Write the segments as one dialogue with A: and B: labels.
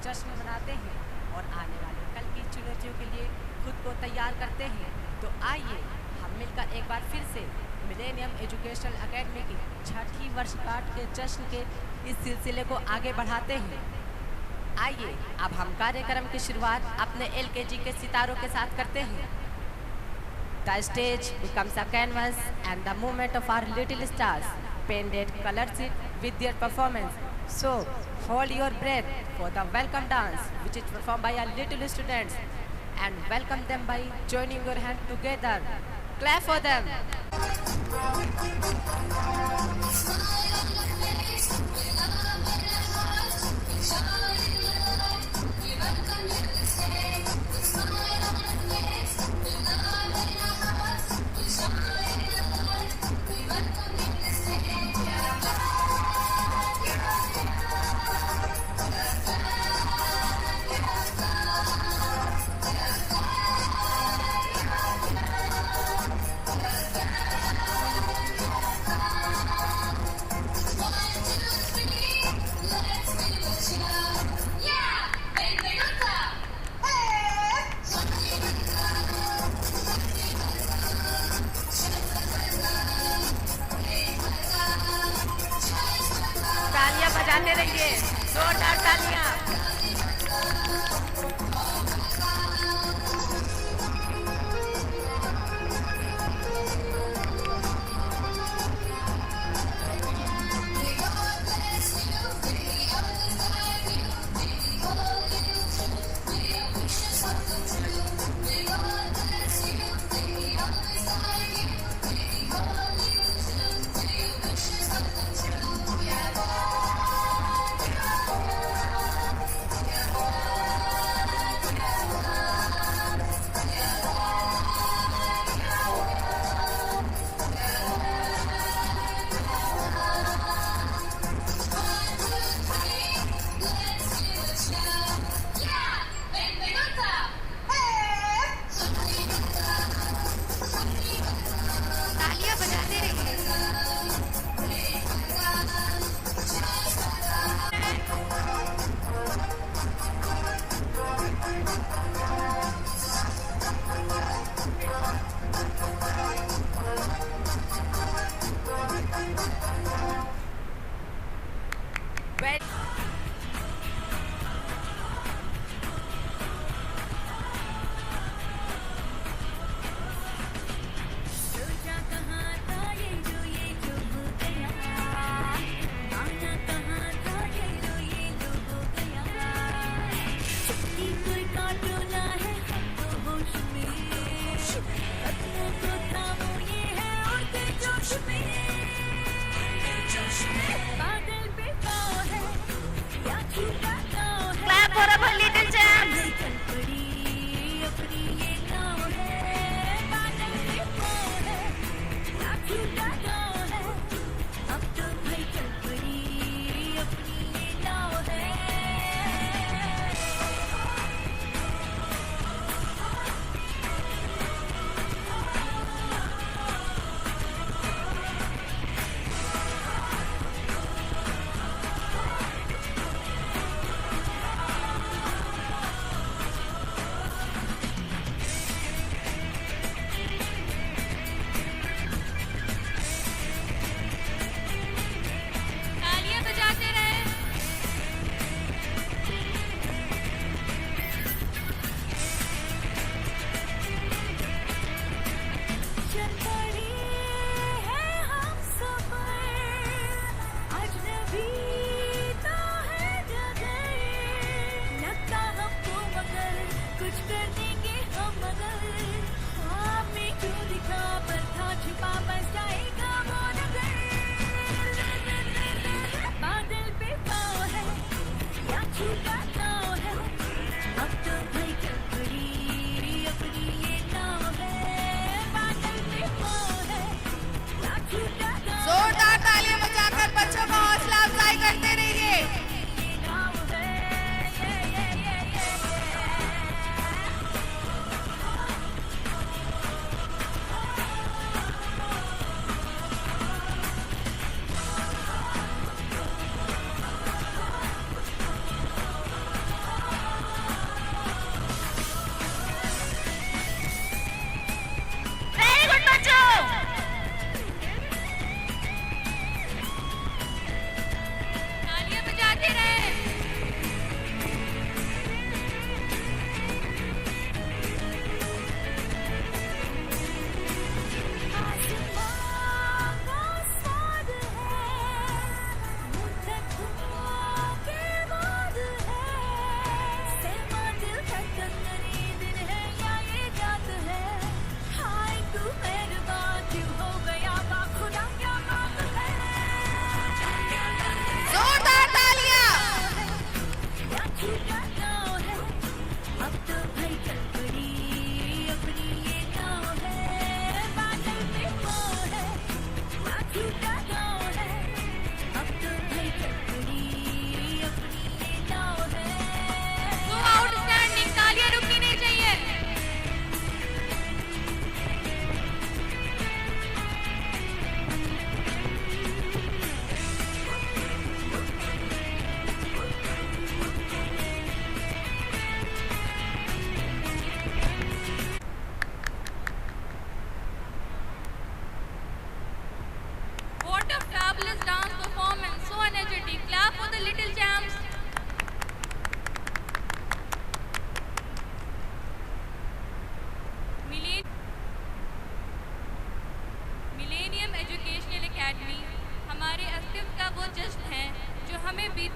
A: जश्न मनाते हैं और आने वाले कल की चुनौतियों के लिए खुद को तैयार करते हैं। तो आइए हम मिलकर एक बार फिर से मिलेनियम एजुकेशनल एकेडमी की 6ठी वर्षगांठ के जश्न के इस सिलसिले को आगे बढ़ाते हैं। आइए अब हम कार्यक्रम की शुरुआत अपने LKG के सितारों के साथ करते हैं। The stage becomes a canvas and the movement of our little stars painted colors it with their performance. So hold your breath for the welcome dance, which is performed by our little students, and welcome them by joining your hands together. Clap for them. तालियां बजाते रहिए, जोरदार तालियां।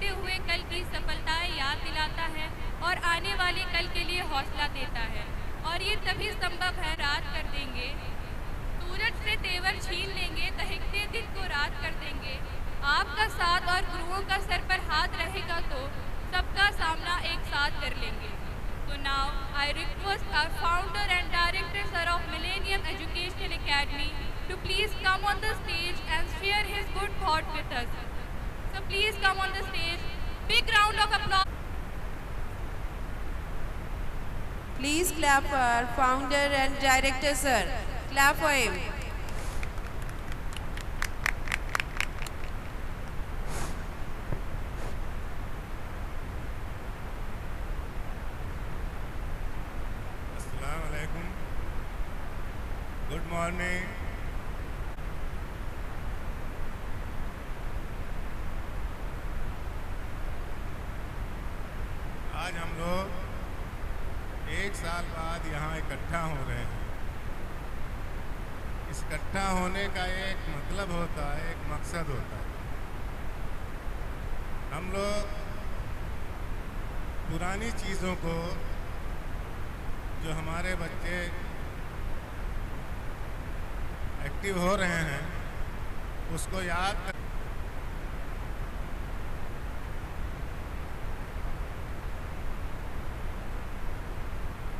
B: बीते हुए कल की सफलताएं याद दिलाता है और आने वाले कल के लिए हौसला देता है। और ये तभी संभव है, रात कर देंगे, सूरज से तेवर छीन लेंगे, दहकते दिन को रात कर देंगे। आपका साथ और गुरुओं का सर पर हाथ रहेगा तो सबका सामना एक साथ कर लेंगे। So now I request our founder and director sir of Millennium Educational Academy to please come on the stage and share his good thought with us. So please come on the stage. Big round of applause.
C: Please clap for our founder and director sir. Clap for him.
D: अस्सलाम वालेकुम, good morning. आज हम लोग 1 साल बाद यहाँ इकट्ठा हो रहे हैं। इस इकट्ठा होने का एक मतलब होता है, एक मकसद होता है। हम लोग पुरानी चीज़ों को, जो हमारे बच्चे एक्टिव हो रहे हैं, उसको याद कर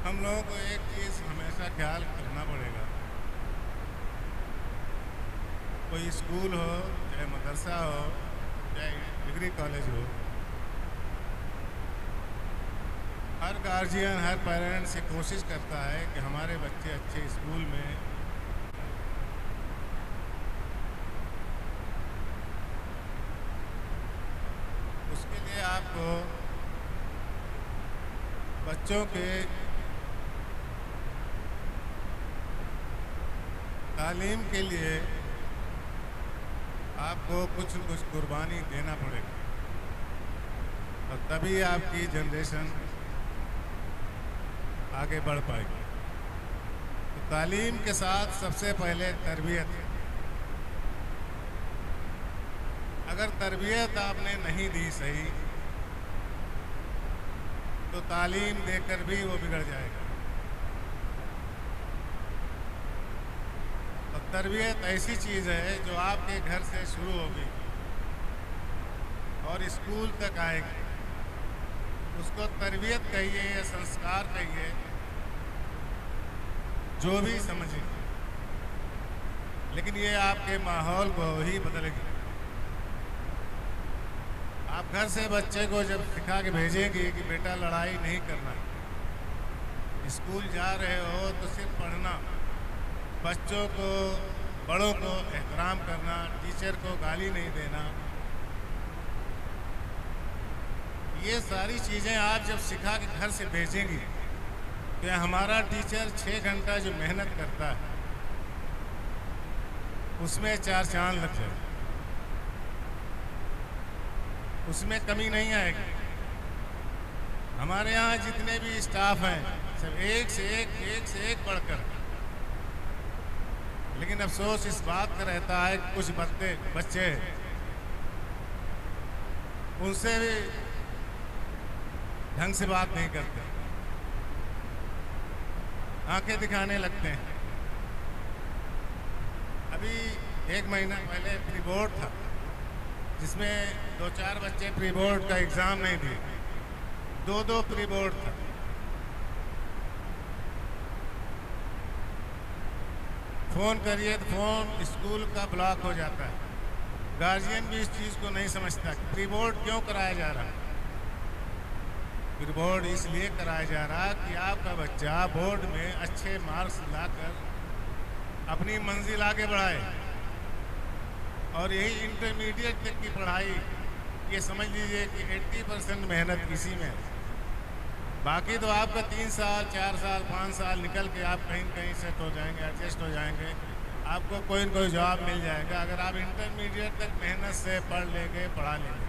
D: हम लोगों को एक चीज़ हमेशा ख्याल करना पड़ेगा। कोई स्कूल हो, चाहे मदरसा हो, चाहे डिग्री कॉलेज हो, हर गार्जियन, हर पेरेंट्स ये कोशिश करता है कि हमारे बच्चे अच्छे स्कूल में उसके लिए आपको बच्चों के तालीम के लिए आपको कुछ न कुछ कुर्बानी देना पड़ेगा, और तभी आपकी जनरेशन आगे बढ़ पाएगी। तो तालीम के साथ सबसे पहले तरबियत है। अगर तरबियत आपने नहीं दी सही, तो तालीम देकर भी वो बिगड़ जाएगा। और तरबियत ऐसी चीज़ है जो आपके घर से शुरू होगी और स्कूल तक आएगी। उसको तरबियत कहिए या संस्कार कहिए, जो भी समझिए, लेकिन ये आपके माहौल को ही बदलेगी। आप घर से बच्चे को जब सिखा के भेजेंगे कि बेटा लड़ाई नहीं करना, स्कूल जा रहे हो तो सिर्फ पढ़ना, बच्चों को, बड़ों को एहतराम करना, टीचर को गाली नहीं देना, ये सारी चीज़ें आप जब सिखा के घर से भेजेंगी, तो हमारा टीचर 6 घंटा जो मेहनत करता है उसमें 4 चांद लग जाए, उसमें कमी नहीं आएगी। हमारे यहाँ जितने भी स्टाफ हैं सब एक से एक पढ़कर, लेकिन अफसोस इस बात का रहता है कि कुछ बच्चे उनसे भी ढंग से बात नहीं करते, आंखें दिखाने लगते हैं। अभी 1 महीना पहले प्री बोर्ड था, जिसमें 2-4 बच्चे प्री बोर्ड का एग्ज़ाम नहीं दिए, 2-2 प्री बोर्ड था। फ़ोन करिए तो फ़ोन स्कूल का ब्लॉक हो जाता है। गार्जियन भी इस चीज़ को नहीं समझता कि प्री बोर्ड क्यों कराया जा रहा है। प्री बोर्ड इसलिए कराया जा रहा कि आपका बच्चा बोर्ड में अच्छे मार्क्स लाकर अपनी मंजिल आगे बढ़ाए, और यही इंटरमीडिएट तक की पढ़ाई, ये समझ लीजिए कि 80% मेहनत इसी में है। बाकी तो आपका 3 साल, 4 साल, 5 साल निकल के आप कहीं न कहीं सेट हो जाएंगे, एडजस्ट हो जाएंगे, आपको कोई न कोई जॉब मिल जाएगा, अगर आप इंटरमीडिएट तक मेहनत से पढ़ लेंगे, पढ़ा लेंगे।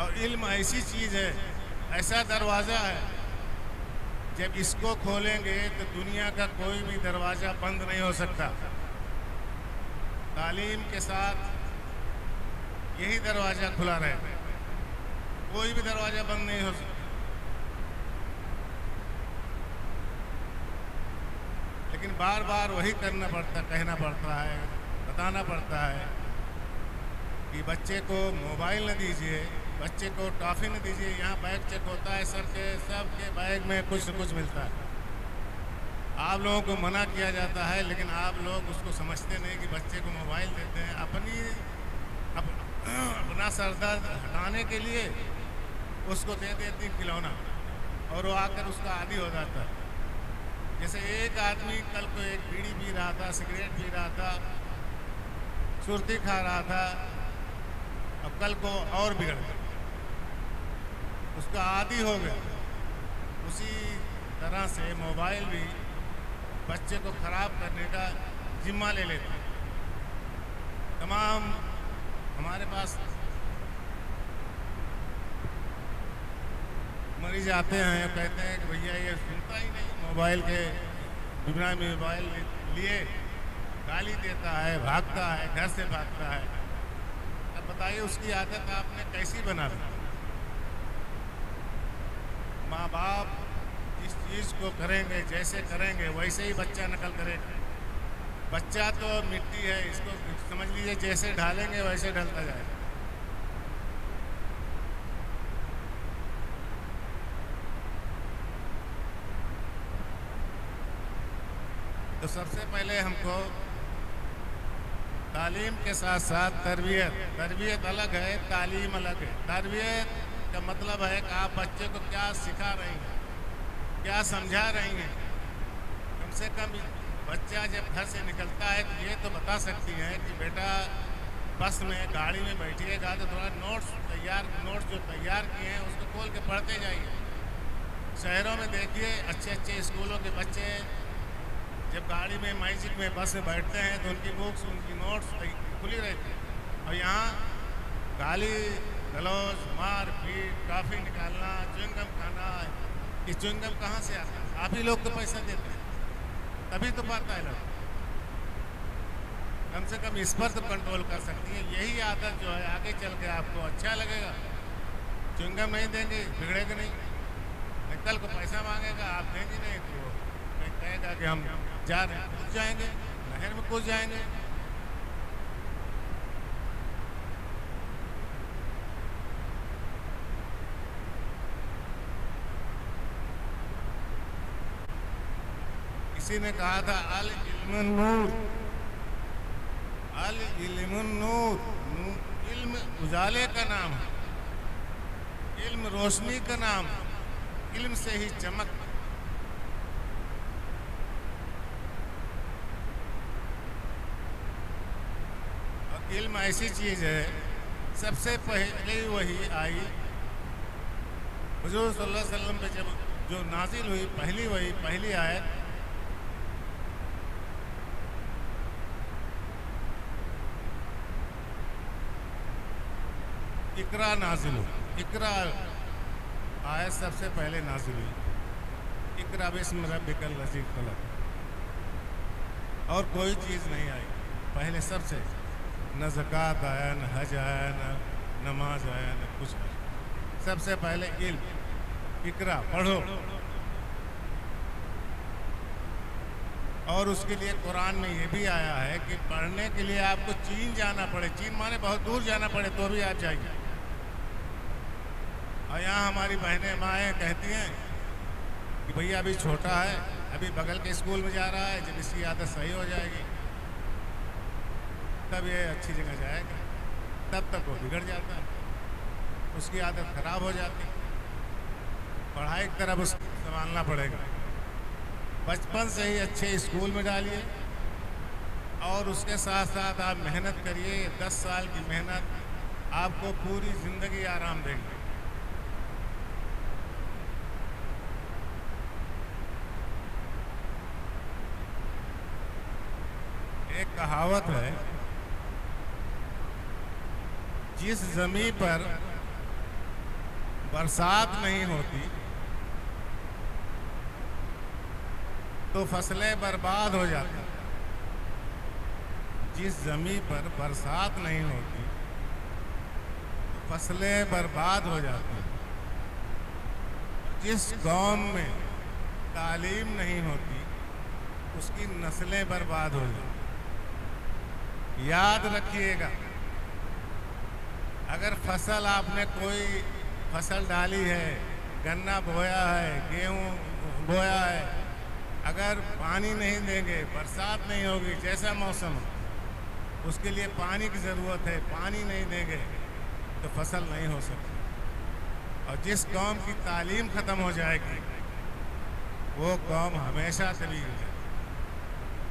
D: और इल्म ऐसी चीज़ है, ऐसा दरवाज़ा है, जब इसको खोलेंगे तो दुनिया का कोई भी दरवाज़ा बंद नहीं हो सकता। तालीम के साथ यही दरवाज़ा खुला रहे, कोई भी दरवाज़ा बंद नहीं हो सकता। लेकिन बार बार वही करना पड़ता, कहना पड़ता है, बताना पड़ता है कि बच्चे को मोबाइल न दीजिए, बच्चे को टॉफ़ी न दीजिए। यहाँ बैग चेक होता है, सबके बैग में कुछ न कुछ मिलता है। आप लोगों को मना किया जाता है, लेकिन आप लोग उसको समझते नहीं कि बच्चे को मोबाइल देते हैं अपना सर दर्द हटाने के लिए, उसको दे देती खिलौना और वो आकर उसका आदी हो जाता है। जैसे एक आदमी कल को एक बीड़ी पी रहा था, सिगरेट पी रहा था, सुर्ती खा रहा था, अब कल को और बिगड़ गया, उसका आदी हो गया। उसी तरह से मोबाइल भी बच्चे को ख़राब करने का जिम्मा ले लेता है। तमाम हमारे पास मरीज आते हैं, कहते हैं कि भैया ये सुनता ही नहीं, मोबाइल के बिना मोबाइल लिए गाली देता है, भागता है, घर से भागता है। अब बताइए उसकी आदत आपने कैसी बना दी? माँ बाप जिस चीज़ को करेंगे, जैसे करेंगे वैसे ही बच्चा नकल करेगा। बच्चा तो मिट्टी है, इसको समझ लीजिए जैसे ढालेंगे वैसे ढलता जाएगा। तो सबसे पहले हमको तालीम के साथ साथ तरबियत अलग है, तालीम अलग है। तरबियत का मतलब है कि आप बच्चे को क्या सिखा रही हैं, क्या समझा रही हैं। कम से कम बच्चा जब घर से निकलता है तो ये तो बता सकती हैं कि बेटा बस में, गाड़ी में बैठिएगा तो थोड़ा नोट्स जो तैयार किए हैं उसको खोल के पढ़ते जाइए। शहरों में देखिए अच्छे अच्छे स्कूलों के बच्चे जब गाड़ी में, मैजिक में, बस में बैठते हैं तो उनकी बुक्स, उनकी नोट्स खुली रहती है। और यहाँ गाली गलौज, मार पीट, काफ़ी निकालना, च्युइंगम खाना। ये च्युइंगम कहाँ से आता है? आप ही लोग तो पैसा देते हैं, तभी तो पाता है लोग। कम से कम इस पर तो कंट्रोल कर सकती है। यही आदत जो है आगे चल के आपको अच्छा लगेगा। च्युइंगम नहीं देंगे, बिगड़ेगा नहीं। कल को पैसा मांगेगा, आप देंगे नहीं तो कहेगा कि हम जा रहे हैं, कूद जाएंगे, नहर में कूद जाएंगे। किसी ने कहा था अल इल्मुन नूर, अल इल्मुन नूर, इल्म उजाले का नाम है, इल्म रोशनी का नाम है, इल्म से ही चमक। इल्म ऐसी चीज़ है, सबसे पहले वही आई हुजूर सल्लल्लाहु अलैहि वसल्लम पे जब जो नाजिल हुई पहली आयत, इकरा नाजिल हुई। इकरा आयत सबसे पहले नाजिल हुई। इकरा बिस्म रब्बिकल लज़ी खलक़। और कोई चीज़ नहीं आई पहले, सबसे न ज़कात आया, न हज आया, न नमाज आया, न कुछ नहीं। सबसे पहले इल्म, इकरा, पढ़ो। और उसके लिए कुरान में ये भी आया है कि पढ़ने के लिए आपको चीन जाना पड़े, चीन माने बहुत दूर जाना पड़े तो भी आप जाइए। और यहाँ हमारी बहनें माएँ कहती हैं कि भैया अभी छोटा है, अभी बगल के स्कूल में जा रहा है, जब इसकी आदत सही हो जाएगी तब ये अच्छी जगह जाएगा। तब तक वो बिगड़ जाता है, उसकी आदत खराब हो जाती। पढ़ाई की तरफ उसको संभालना पड़ेगा। बचपन से ही अच्छे स्कूल में डालिए और उसके साथ साथ आप मेहनत करिए। 10 साल की मेहनत आपको पूरी ज़िंदगी आराम देगी। एक कहावत है, जिस ज़मीन पर बरसात नहीं होती तो फसलें बर्बाद हो जाती। जिस ज़मीन पर बरसात नहीं होती फसलें बर्बाद हो जाती हैं। जिस गांव में तालीम नहीं होती उसकी नस्लें बर्बाद हो जाती। याद रखिएगा, अगर फसल आपने कोई फसल डाली है, गन्ना बोया है, गेहूं बोया है, अगर पानी नहीं देंगे, बरसात नहीं होगी, जैसा मौसम हो उसके लिए पानी की ज़रूरत है, पानी नहीं देंगे तो फसल नहीं हो सकती। और जिस कौम की तालीम ख़त्म हो जाएगी वो कौम हमेशा तबाह हो जाएगी।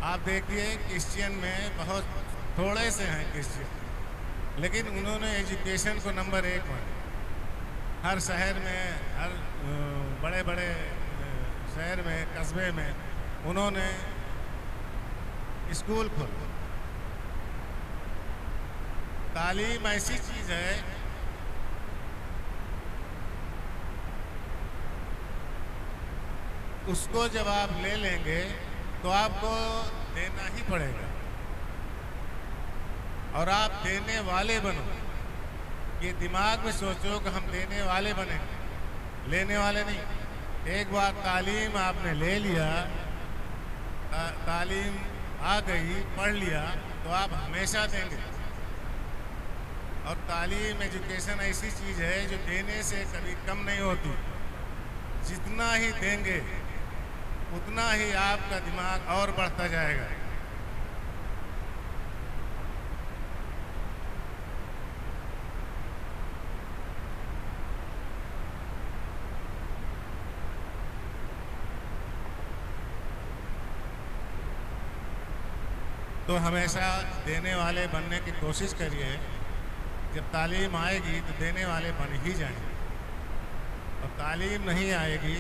D: आप देखिए क्रिश्चियन में बहुत थोड़े से हैं क्रिश्चियन, लेकिन उन्होंने एजुकेशन को नंबर 1 माना। हर शहर में, हर बड़े बड़े शहर में, कस्बे में उन्होंने स्कूल खोला। तालीम ऐसी चीज़ है उसको जब आप ले लेंगे तो आपको देना ही पड़ेगा, और आप देने वाले बनो। ये दिमाग में सोचो कि हम देने वाले बनेंगे, लेने वाले नहीं। एक बार तालीम आपने ले लिया, तालीम आ गई, पढ़ लिया, तो आप हमेशा देंगे। और तालीम, एजुकेशन ऐसी चीज़ है जो देने से कभी कम नहीं होती। जितना ही देंगे उतना ही आपका दिमाग और बढ़ता जाएगा। तो हमेशा देने वाले बनने की कोशिश करिए। जब तालीम आएगी तो देने वाले बन ही जाएंगे, और तालीम नहीं आएगी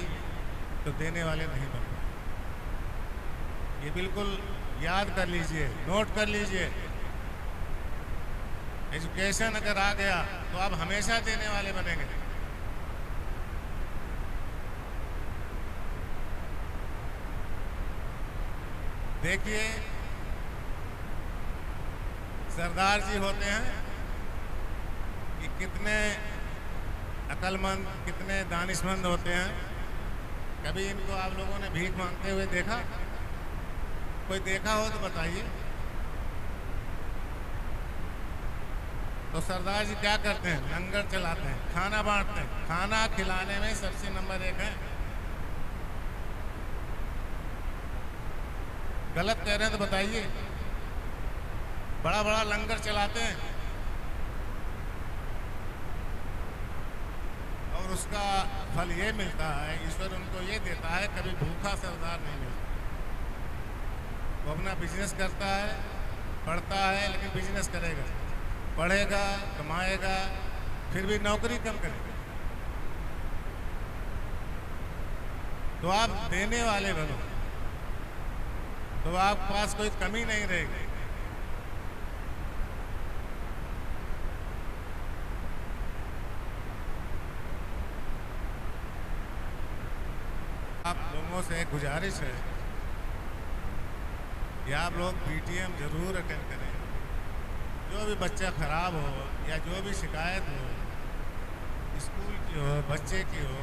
D: तो देने वाले नहीं बन पाएंगे। ये बिल्कुल याद कर लीजिए, नोट कर लीजिए। एजुकेशन अगर आ गया तो आप हमेशा देने वाले बनेंगे। देखिए, सरदार जी होते हैं कि कितने अक्लमंद, कितने दानिशमंद होते हैं। कभी इनको आप लोगों ने भीख मांगते हुए देखा? कोई देखा हो तो बताइए। तो सरदार जी क्या करते हैं? लंगर चलाते हैं, खाना बांटते हैं। खाना खिलाने में सबसे नंबर 1 है। गलत कह रहे हैं तो बताइए। बड़ा बड़ा लंगर चलाते हैं और उसका फल ये मिलता है, ईश्वर उनको ये देता है, कभी भूखा सरदार नहीं मिलता। वो अपना बिजनेस करता है, पढ़ता है, लेकिन बिजनेस करेगा, पढ़ेगा, कमाएगा, फिर भी नौकरी कम करेगा। तो आप देने वाले बनो, तो आपके पास कोई कमी नहीं रहेगी। आप लोगों से एक गुजारिश है कि आप लोग पीटीएम जरूर अटेंड करें। जो भी बच्चा खराब हो या जो भी शिकायत हो, स्कूल की हो, बच्चे की हो,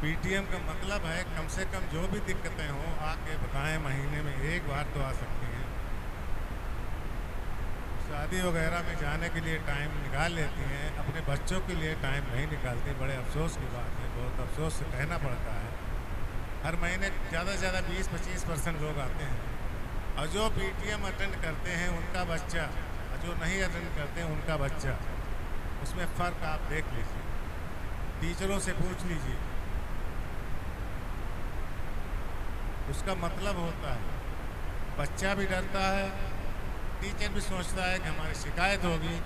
D: पीटीएम का मतलब है कम से कम जो भी दिक्कतें हों आके बताएं। महीने में एक बार तो आ सकती हैं। शादी वगैरह में जाने के लिए टाइम निकाल लेती हैं, अपने बच्चों के लिए टाइम नहीं निकालती। बड़े अफसोस की बात है, बहुत अफसोस से कहना पड़ता है। हर महीने ज़्यादा से ज़्यादा 20-25% लोग आते हैं, और जो पीटीएम अटेंड करते हैं उनका बच्चा, और जो नहीं अटेंड करते हैं उनका बच्चा, उसमें फ़र्क आप देख लीजिए। टीचरों से पूछ लीजिए, उसका मतलब होता है बच्चा भी डरता है, टीचर भी सोचता है कि हमारी शिकायत होगी।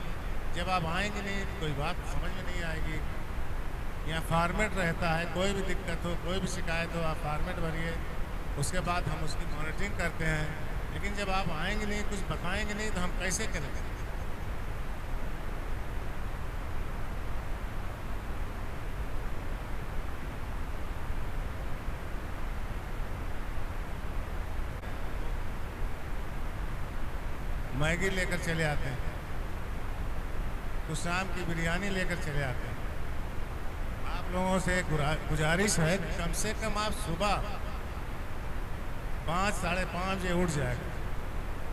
D: जब आप आएंगे नहीं कोई बात समझ में नहीं आएगी। यहाँ फॉर्मेट रहता है, कोई भी दिक्कत हो, कोई भी शिकायत हो, आप फॉर्मेट भरिए, उसके बाद हम उसकी मॉनिटरिंग करते हैं। लेकिन जब आप आएंगे नहीं, कुछ बताएंगे नहीं, तो हम कैसे करेंगे? मैगी लेकर चले आते हैं, तो शाम की बिरयानी लेकर चले आते हैं। आप लोगों से गुजारिश है कि कम से कम आप सुबह 5 साढ़े 5 बजे उठ जाएगा।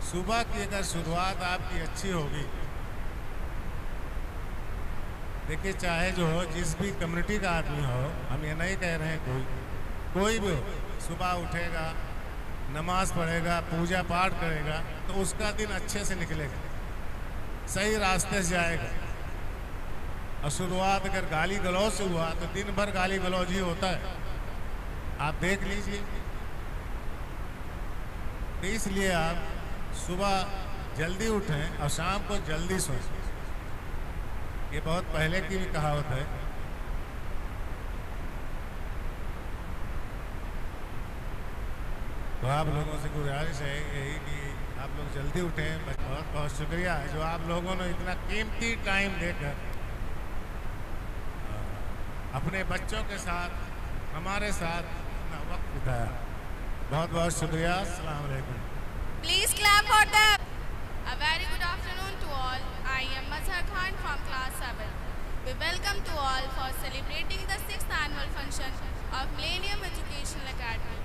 D: सुबह की अगर शुरुआत आपकी अच्छी होगी, देखिए चाहे जो हो, जिस भी कम्युनिटी का आदमी हो, हम ये नहीं कह रहे हैं कोई भी हो, सुबह उठेगा, नमाज पढ़ेगा, पूजा पाठ करेगा, तो उसका दिन अच्छे से निकलेगा, सही रास्ते से जाएगा। और शुरुआत अगर गाली गलौज से हुआ तो दिन भर गाली गलौज ही होता है, आप देख लीजिए। तो इसलिए आप सुबह जल्दी उठें और शाम को जल्दी सोएं। ये बहुत पहले की भी कहावत है। तो आप लोगों से गुजारिश है यही कि आप लोग जल्दी उठें। बहुत बहुत शुक्रिया है जो आप लोगों ने इतना कीमती टाइम देकर अपने बच्चों के साथ, हमारे साथ अपना वक्त बिताया। बहुत बहुत शुक्रिया। अस्सलाम वालेकुम।
E: Please clap for them. A very good afternoon to all. I am Mazhar Khan from class 7. We welcome to all for celebrating the 6th annual function of Millennium Educational Academy.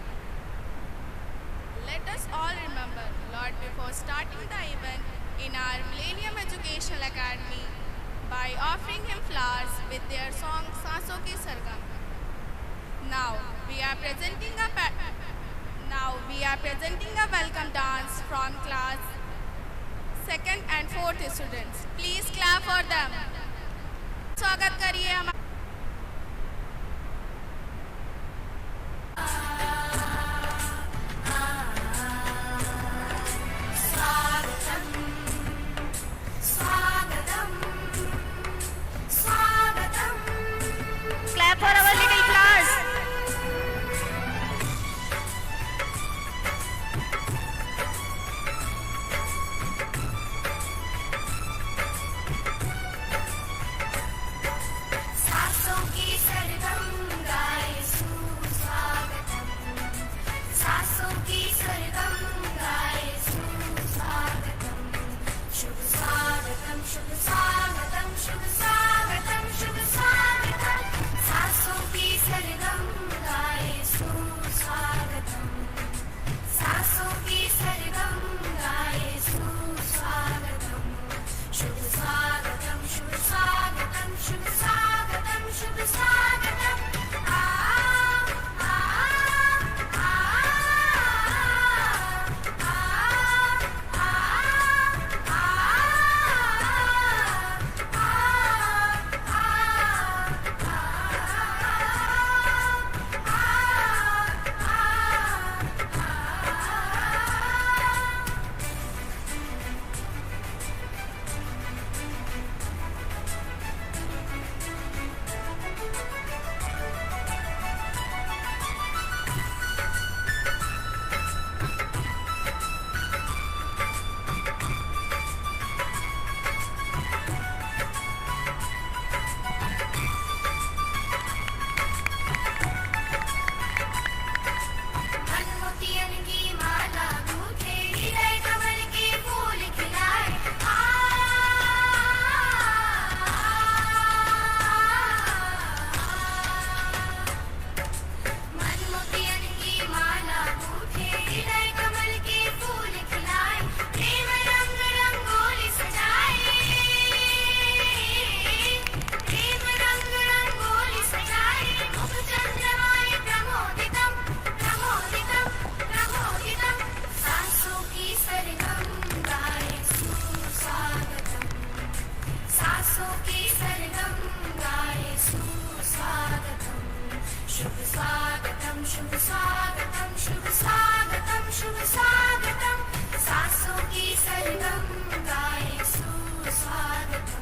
E: Let us all remember Lord before starting the event in our Millennium Educational Academy by offering him flowers with their song Saason Ki Sargam. Now we are presenting a welcome dance from class 2nd and 4th students. Please clap for them. स्वागत करिए हमारे
B: Clap for our little flowers.
F: सासों की सरगम गाए सुस्वागतम, सासों की सरगम गाए सुस्वागतम, शुभ स्वागतम, शुभ स्वागतम, शुभ स्वागतम, शुभ स्वागतम, सासों की सरगम गाए सुस्वागतम, सासों की सरगम गाए सुस्वागतम, शुभ स्वागतम, शुभ स्वागतम, शुभ स्वागतम, शुभ स्वागतम। आ आ आ मनमुतियन की माला गूंथे, हृदय कमल के फूल खिलाए। मनमुतियन की माला गूंथे, हृदय कमल के फूल खिलाए, प्रेम रंग रंगोली सजाए, प्रेम रंग रंगोली सजाए, मुख चंद्रमाय प्रमोदितम, प्रमोदितम, प्रमोदितम, सासों की सरगम गाए सुस्वागतम, सासों की सरगम गाए सुस्वागतम, शुभ स्वागतम, शुभ स्वागतम, शुभ स्वागतम, शुभ स्वागतम, सासों की सरगम गाए सुस्वागतम।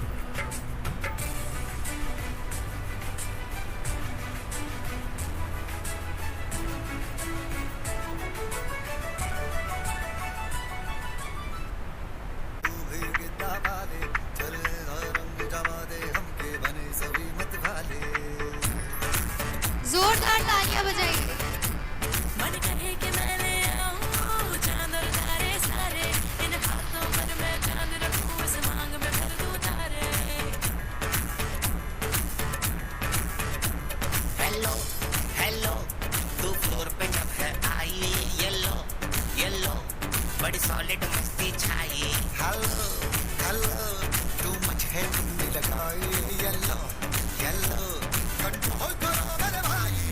E: जोरदार तालियां बजाइए।
G: मन कहे कि मैंने आऊं, चांद और तारे सारे इन हाथों पर मैं एडवांस की छाई हेलो हेलो टू मच है तुमने लगाई येलो येलो कंट्रोल करो मेरे भाई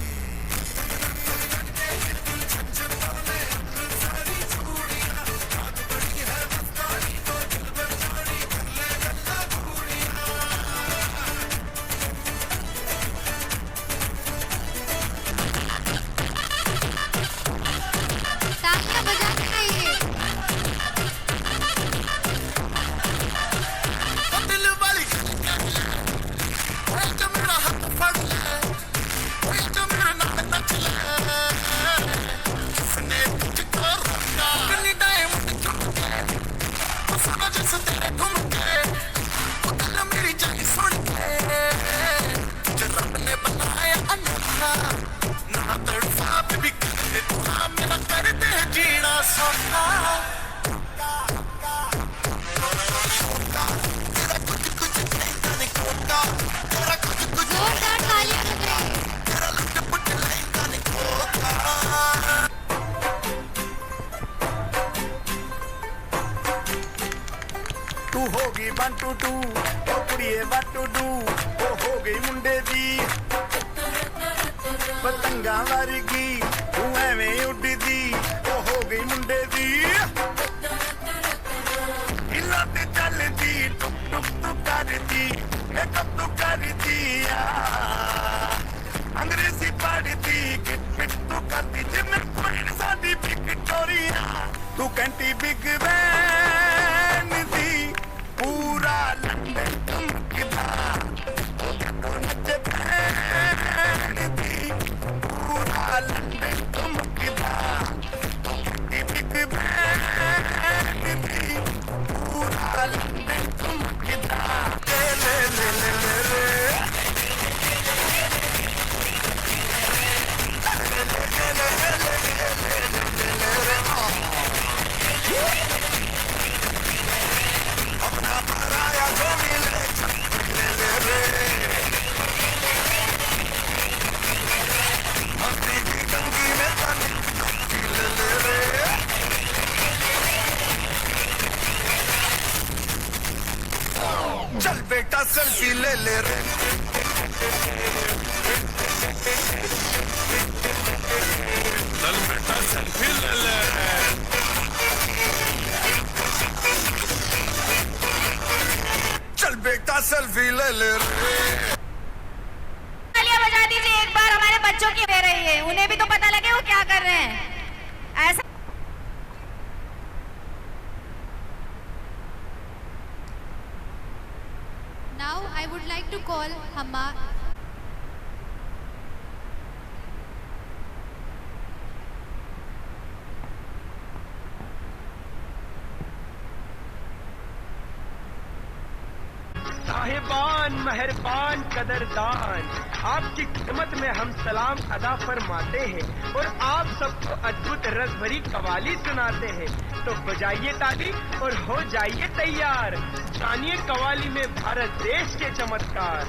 H: साहिबान मेहरबान कदरदान आपकी खिदमत में हम सलाम अदा फरमाते हैं और आप सबको अद्भुत रस भरी कवाली सुनाते हैं। तो बजाइए ताली और हो जाइए तैयार, जानिए कवाली में भारत देश के चमत्कार।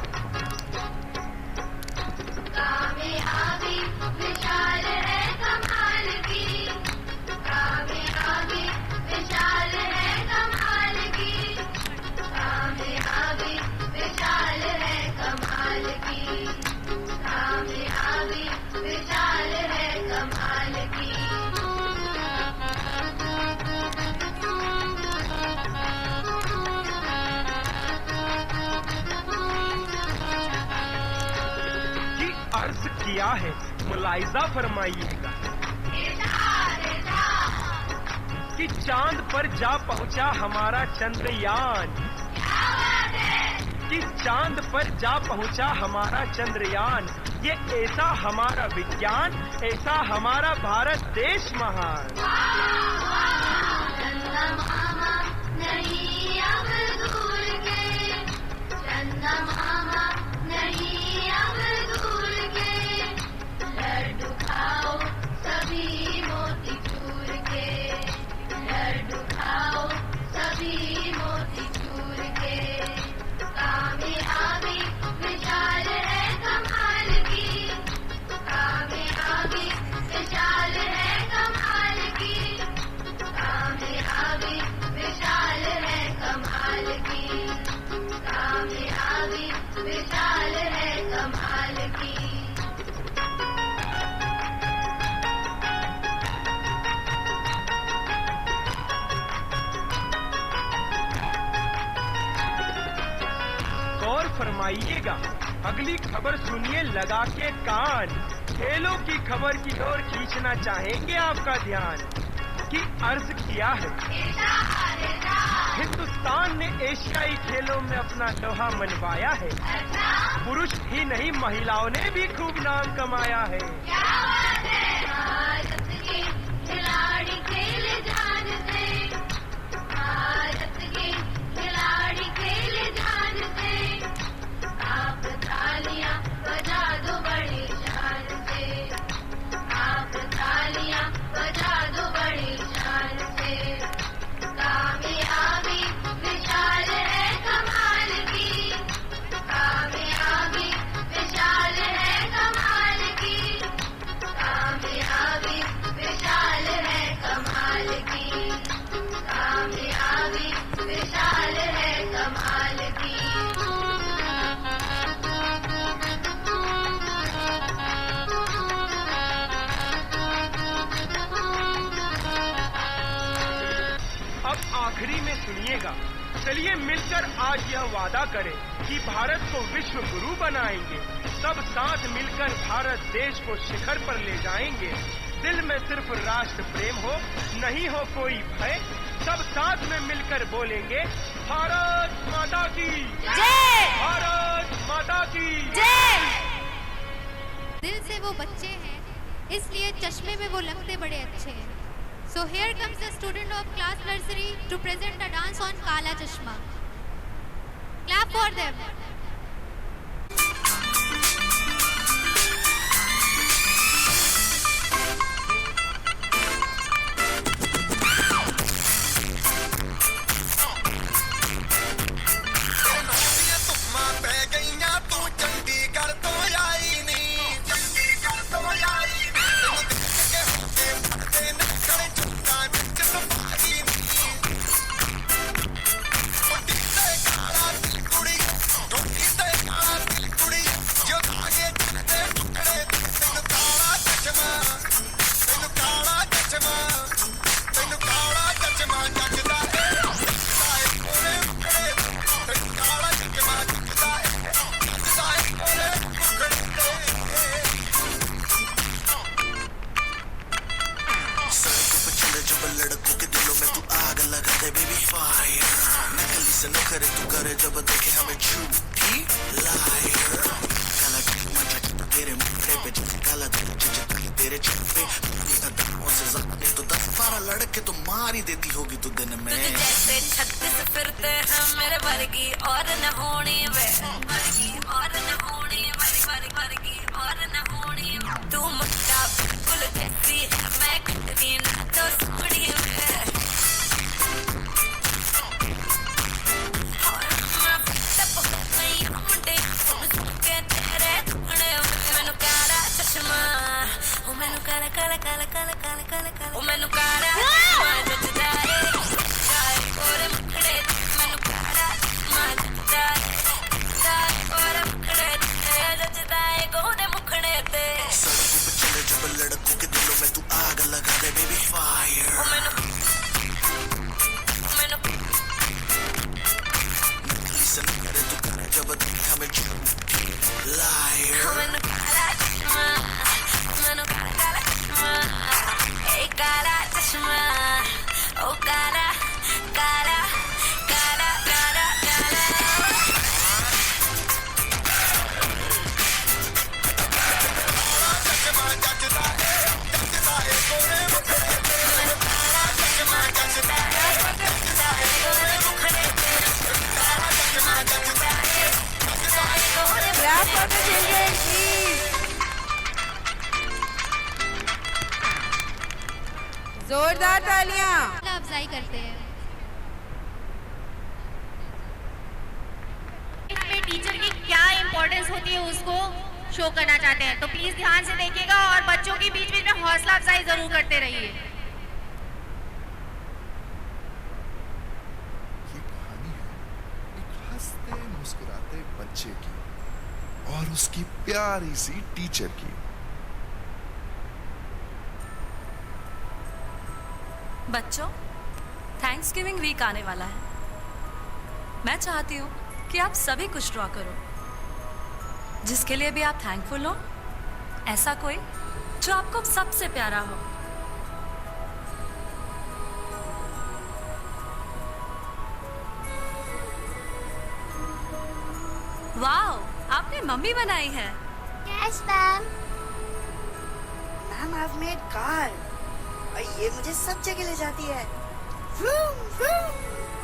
F: कामयाबी विशाल है कमाल की, कामयाबी विशाल है कमाल की, कामयाबी विशाल है कमाल की, कामयाबी विशाल है कमाल की।
H: अर्ज किया है मुलाहिजा फरमाइएगा कि चांद पर जा पहुंचा हमारा चंद्रयान, कि चांद पर जा पहुंचा हमारा चंद्रयान। ये ऐसा हमारा विज्ञान, ऐसा हमारा भारत देश महान।
F: चंद्रमामा नहीं अब दूर के, चंद्रमामा नहीं अब दूर के, लड्डू खाओ सभी मोतीचूर के, लड्डू खाओ सभी मोतीचूर के। कामयाबी विशाल है कमाल की, कामयाबी विशाल है कमाल की,
H: फरमाइएगा। अगली खबर सुनिए लगा के कान। खेलों की खबर की ओर खींचना चाहेंगे आपका ध्यान कि अर्ज किया है हिंदुस्तान ने एशियाई खेलों में अपना लोहा मनवाया है। पुरुष ही नहीं महिलाओं ने भी खूब नाम कमाया है।
F: भारत के खिलाड़ी खेल जानते, भारत के खिलाड़ी खेल जानते, आप तालियां बजा दो बड़ी शान से, आप तालियां बजा दो बड़ी शान से। कामयाबी विशाल है कमाल की, कामयाबी विशाल है कमाल की, कामयाबी विशाल है कमाल की, कामयाबी विशाल है कमाल की।
H: अब आखिरी में सुनिएगा, चलिए मिलकर आज यह वादा करें कि भारत को विश्व गुरु बनाएंगे। सब साथ मिलकर भारत देश को शिखर पर ले जाएंगे। दिल में सिर्फ राष्ट्र प्रेम हो, नहीं हो कोई भय। सब साथ में मिलकर बोलेंगे भारत माता की
F: जय,
H: भारत माता की
F: जय।
I: दिल से वो बच्चे हैं, इसलिए चश्मे में वो लगते बड़े अच्छे हैं। So here comes the student of class nursery to present a dance on Kala Chashma. Clap for them.
G: लड़के तो मार ही देती होगी तू दिन में।
F: तुझे जैसे 36 फिरते हैं मेरे वर्गी और न होनी वे, वर्गी और न होनी वर्गी और न होनी। तू मुट्ठा बिल्कुल जैसी है, मैं कटरी ना तो सुड़ी वे। और मैं तब नहीं मुंडे के तेरे टुकड़े। मैनू काला चश्मा, ओ मैनू काला काला काला काला काला काला काला, ओ मैनू काला चश्मा जचदा है, जाए और मुखड़े। मैनू काला चश्मा जचदा है, और मुखड़े जचदा है गोदे मुखड़े ते।
G: सड़कों पे चले जब लड़कों के दिलों में तू आग लगा दे बेबी फायर।
F: ओ मैनू
G: लिसन करे तू करे जब देखे हमें झूठी लायर।
F: ओ मैनू काला चश्मा, मैनू काला काला चश्मा, ए काला चश्मा, ओ काला काला काला काला काला।
C: Clap for the children, please. जोरदार तालियां।
I: हौसला अफजाई करते हैं।
B: इसमें टीचर की क्या इम्पोर्टेंस होती है उसको शो करना चाहते हैं, तो प्लीज ध्यान से देखिएगा और बच्चों के बीच बीच में हौसला अफजाई जरूर करते रहिए।
J: ये कहानी है एक हंसते मुस्कुराते बच्चे की और उसकी प्यारी सी टीचर की।
K: बच्चों, थैंक्सगिविंग वीक आने वाला है। मैं चाहती हूँ कि आप सभी कुछ ड्रॉ करो, जिसके लिए भी आप थैंकफुल हो। ऐसा कोई जो आपको सबसे प्यारा हो। वाओ, आपने मम्मी बनाई है।
L: Yes ma'am. Ma'am, I have made car और ये मुझे सब जगह ले जाती है। Vroom vroom.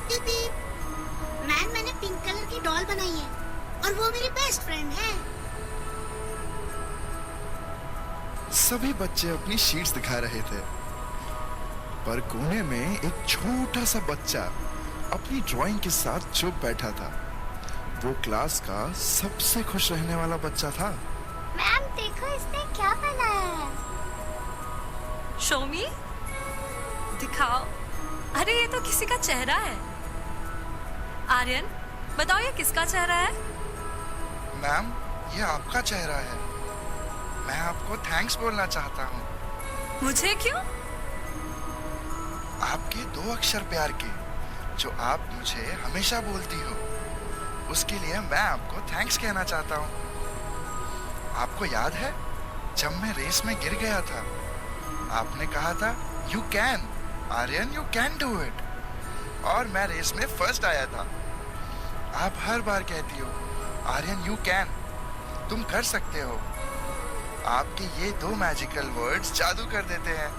L: Beep beep. Ma'am, मैंने पिंक कलर की डॉल बनाई है और वो मेरी बेस्ट फ्रेंड है।
J: सभी बच्चे अपनी शीट्स दिखा रहे थे, पर कोने में एक छोटा सा बच्चा अपनी ड्राइंग के साथ चुप बैठा था। वो क्लास का सबसे खुश रहने वाला बच्चा था।
L: मैम देखो, इसने क्या बनाया है।
K: शो मी, दिखाओ। अरे ये तो किसी का चेहरा है। आर्यन, बताओ ये किसका चेहरा है?
J: मैम, ये आपका चेहरा है। मैं आपको थैंक्स बोलना चाहता हूँ।
K: मुझे क्यों?
J: आपके 2 अक्षर प्यार के, जो आप मुझे हमेशा बोलती हो, उसके लिए मैं आपको थैंक्स कहना चाहता हूँ। आपको याद है जब मैं रेस में गिर गया था, आपने कहा था you can Aryan, you can do it, और मैं रेस में फर्स्ट आया था। आप हर बार कहती हो आर्यन यू कैन, तुम कर सकते हो। आपके ये 2 मैजिकल वर्ड्स जादू कर देते हैं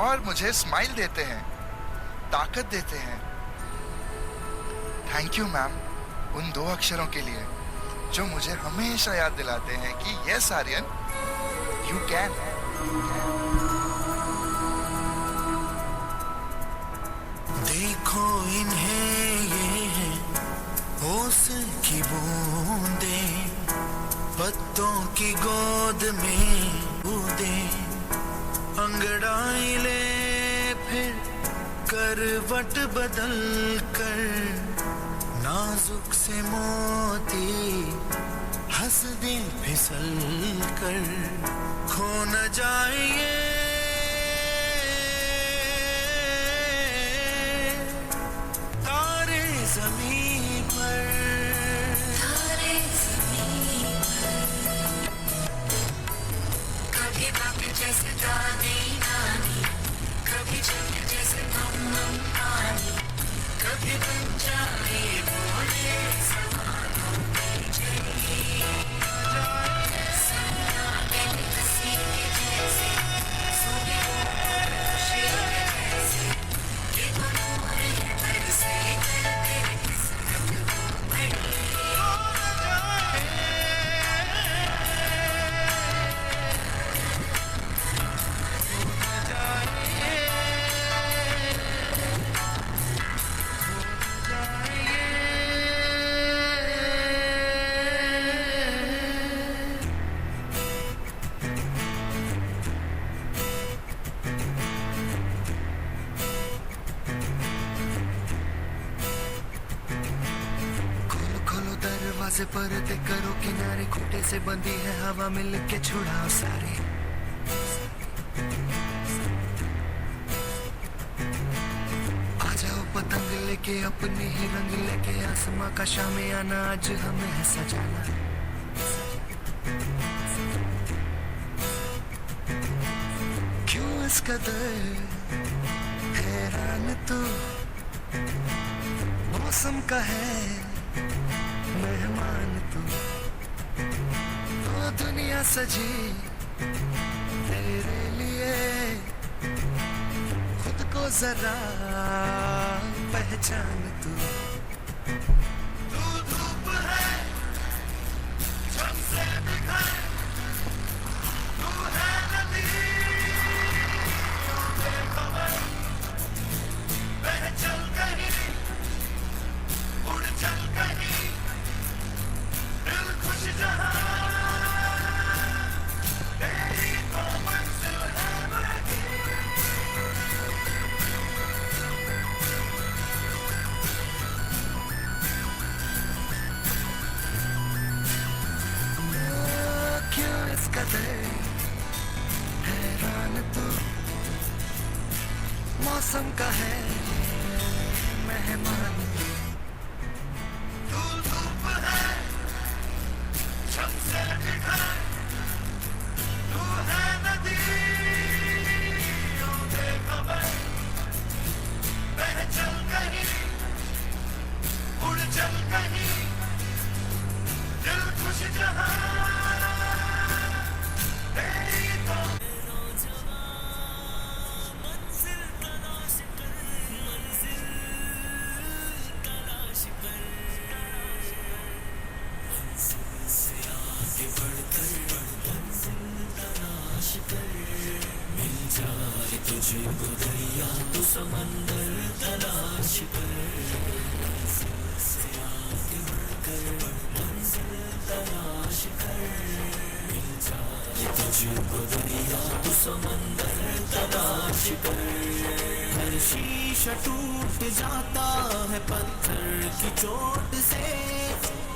J: और मुझे स्माइल देते हैं, ताकत देते हैं। थैंक यू मैम, उन 2 अक्षरों के लिए जो मुझे हमेशा याद दिलाते हैं कि यस आर्यन, यू कैन।
G: देखो इन्हें, ये है होश की बूंदें, पत्तों की गोद में कूदे, अंगड़ाई ले फिर करवट बदल कर, नाजुक से मोती हंस दे फिसल कर, खो न जाए ये तारे ज़मीं पर, तारे ज़मीं पर। कभी बाप जैसे दादी नानी, कभी चल जैसे मम्मा पानी, कभी बन जाए बोले सवालों की जली, सपना में हंसी के जैसे, सुबह खुशी के जैसे, ये बनूं है बरसे करते किस्मत को बड़ी। दरवाजे पर्दे करो किनारे, खूंटे से बंधी है हवा, मिल के छुड़ाओ सारे। आ जाओ पतंग लेके, अपने ही रंग लेके, आसमां का शामियाना आज हमें है सजाना। क्यों इस कदर हैरान तू, मौसम का है मेहमान तू, तो दुनिया सजी तेरे लिए, खुद को जरा पहचान तू। तू धूप है झमसे बिखर, तू है नदी बेखबर, बह चल कहीं, उड़ चल कहीं, खुश जहां तेरी तो मंजिल है बड़ी। क्यों इस कदर हैरान तू, मौसम का है मेहमान तू, धूप है तुझको दरिया तू समंदर तलाश कर से आगे बढ़कर मंजिल तलाश कर मिल जाए तुझको दरिया तू समंदर तलाश कर हर शीशा टूट जाता है पत्थर की चोट से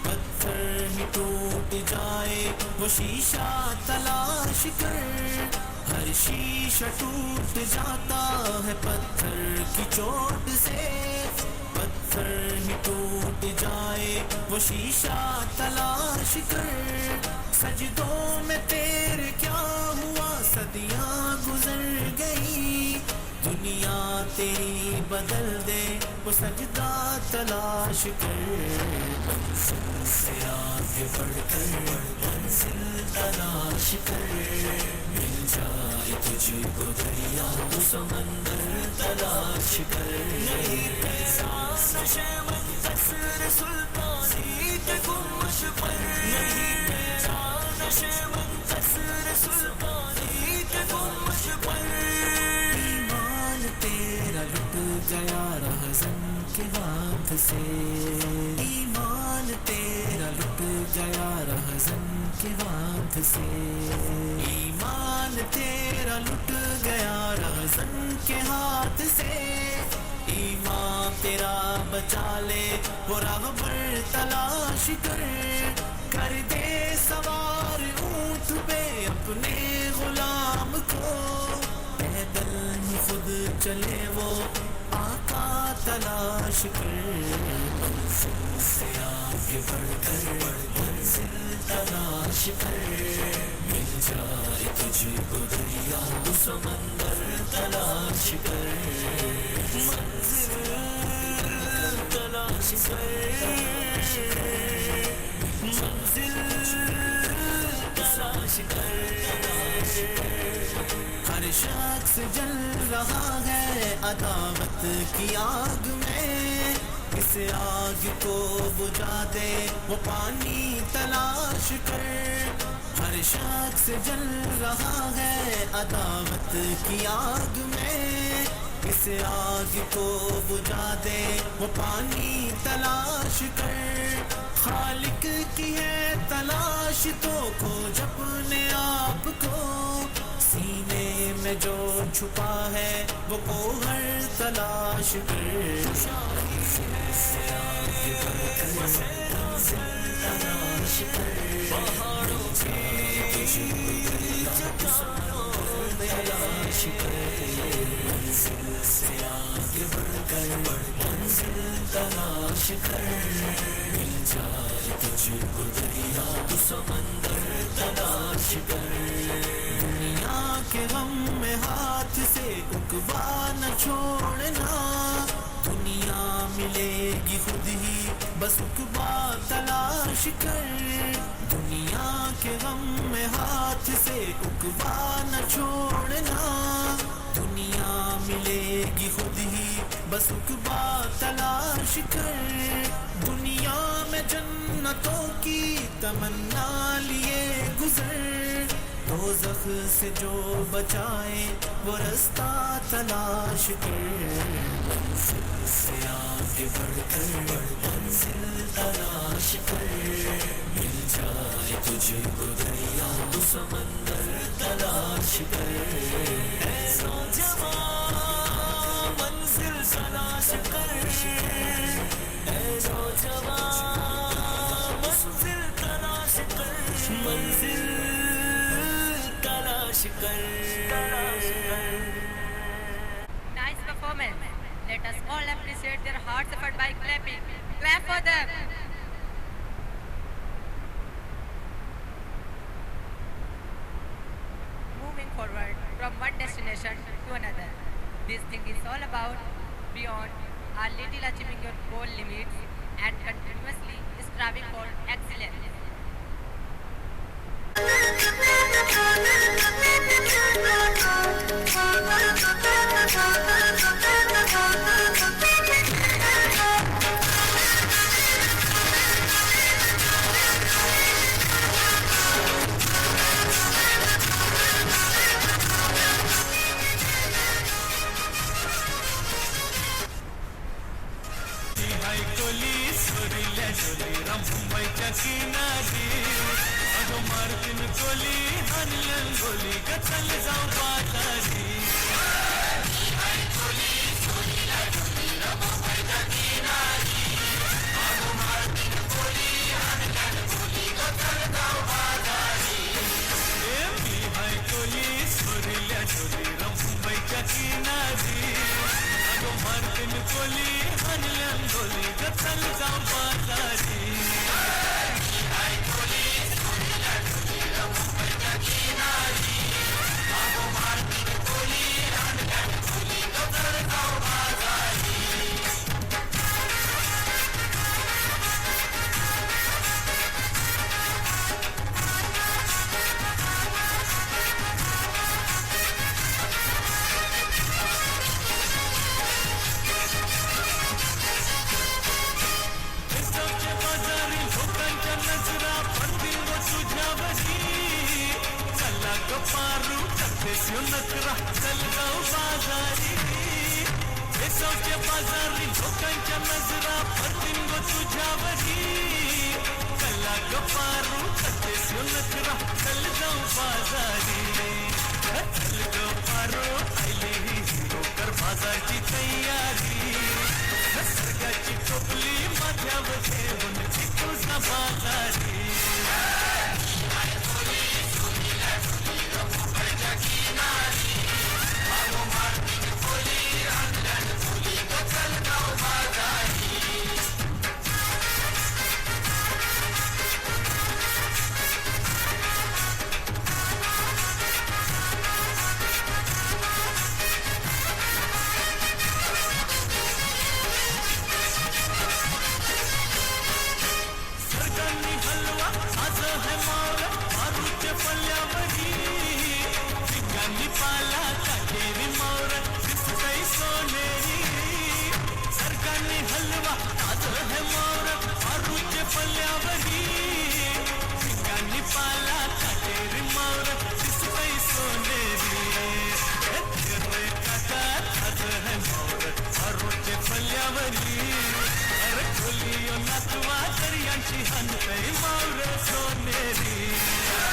G: पत्थर ही टूट जाए वो शीशा तलाश कर हर शीशा टूट जाता है पत्थर की चोट से पत्थर ही टूट जाए वो शीशा तलाश कर सजदों में तेरे क्या हुआ सदियां गुजर गई दुनिया तेरी बदल दे वो सजदा तलाश कर मंजिल से आगे बढ़कर मंजिल तलाश कर मिल जाए तुझको दरिया तू समंदर तलाश कर नहीं तेरा नशे मुंतसिर सुल्तानी के गुम्बद पर नहीं तेरा नशे मुंतसिर सुल्तानी के गुम्बद पर तेरा लुट गया रहज़न के हाथ से ईमान तेरा लुट गया रहज़न के हाथ से ईमान तेरा लुट गया रहज़न के हाथ से ईमान तेरा बचा ले वो राहबर तलाश कर दे सवार ऊंट पे अपने गुलाम को पैदल ही खुद चले वो आका तलाश कर मंजिल से आगे बढ़कर मंजिल तलाश कर मिल जाए तुझको दरिया तू समंदर तलाश कर मंजिल तलाश कर मंजिल तलाश कर हर शख्स जल रहा है अदावत की आग में इस आग को बुझा दे वो पानी तलाश कर हर शख्स जल रहा है अदावत की आग में इस आग को बुझा दे वो पानी तलाश कर खालिक की है तलाश तो खोज अपने आप को सीने में जो छुपा है वो कोहर तलाश कर आगे बढ़कर तलाश कर पहाड़ों के तलाश कर मंजिल से आगे बढ़कर मंजिल तलाश कर मिल जाए तुझको दरिया तू समंदर तलाश कर दुनिया के गम में हाथ से उकवा न छोड़ना दुनिया मिलेगी खुद ही बस उकवा तलाश कर दुनिया के गम में हाथ से उकवा न छोड़ना दुनिया मिलेगी खुद ही बस उकवा तलाश कर दुनिया में जन्नतों की तमन्ना लिए गुजर दोज़ख से जो बचाए वो रास्ता तलाश कर मंजिल से आगे बढ़कर मंजिल तलाश कर मिल जाए तुझको दरिया तू समंदर तलाश कर ऐ नौजवान मंजिल तलाश कर ऐ नौजवान मंजिल तलाश कर मंजिल
A: Nice performance. Let us all appreciate their hard effort by clapping. Clap for them. Moving forward from one destination to another. This thing is all about beyond our little achieving your goal limits and continuously striving for excellence.
G: हाय कोली सोरील्या डोली मुंबईच्या किनारी अगो मारतीन कोली हानलन गोली ग चल जाऊ बाजारी हाय कोली सोरील्या डोली मुंबईच्या किनारी अगो मारतीन कोली हानलन गोली ग चल जाऊ बाजारी मी हाय कोली सोरील्या डोली मुंबईच्या किनारी अगो मारतीन कोली हानलन गोली ग चल जाऊ बाजारी हाय कोली सोरील्या डोली मुंबईच्या किनारी अगो मारतीन कोली हानलन गोली ग चल जाऊ बाजारी पारू कथेस्यो नकरा चल जाऊ बाजारी बेसवच्या बाजारी लोकांच्या नजरा पडतील ग तुझ्यावरी कला ग पारू कथेस्यो नकरा चल जाऊ बाजारी चल ग पारू आयले ही हिरो कर बाजारची तयारी सर्गाची टोपली माझ्यावर ठेवून तुझा बाजारी